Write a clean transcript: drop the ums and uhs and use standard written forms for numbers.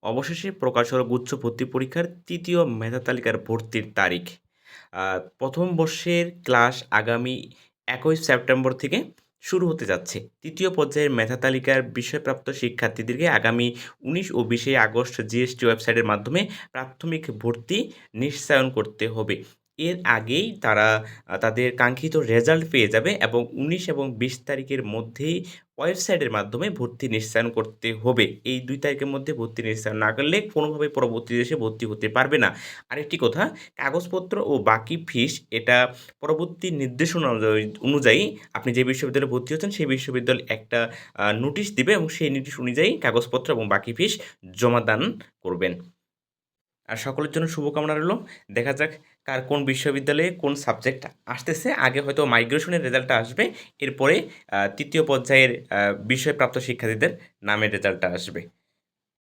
অবশেষে প্রকাশ হলো গুচ্ছ ভর্তি পরীক্ষার ৩য় মেধা তালিকার ভর্তির তারিখ। প্রথম বর্ষের ক্লাস আগামী ২১ সেপ্টেম্বর থেকে শুরু হতে যাচ্ছে। ৩য় পর্যায়ের মেধা তালিকার বিষয়প্রাপ্ত শিক্ষার্থীদেরকে আগামী ১৯ ও ২০শে আগস্ট জিএসটি ওয়েবসাইটের মাধ্যমে প্রাথমিক ভর্তি নিশ্চায়ন করতে হবে। এর আগেই তারা তাদের কাঙ্ক্ষিত রেজাল্ট পেয়ে যাবে এবং ১৯ এবং ২০ তারিখের মধ্যেই ওয়েবসাইটের মাধ্যমে ভর্তি নিশ্চয়ন করতে হবে। এই ২ তারিখের মধ্যে ভর্তি নিশ্চয়ন না করলে কোনোভাবে পরবর্তীতে এসে ভর্তি হতে পারবে না। আরেকটি কথা, কাগজপত্র ও বাকি ফিস এটা পরবর্তী নির্দেশনা অনুযায়ী আপনি যে বিশ্ববিদ্যালয়ে ভর্তি হচ্ছেন সেই বিশ্ববিদ্যালয় একটা নোটিশ দিবে এবং সেই নোটিশ অনুযায়ী কাগজপত্র এবং বাকি ফিস জমা দান করবেন। আর সকলের জন্য শুভকামনা রইলো। দেখা যাক কার কোন বিশ্ববিদ্যালয়ে কোন সাবজেক্ট আসতেছে। আগে হয়তো মাইগ্রেশনের রেজাল্টটা আসবে। এরপরে ৩য় পর্যায়ের বিষয়প্রাপ্ত শিক্ষার্থীদের নামের রেজাল্টটা আসবে।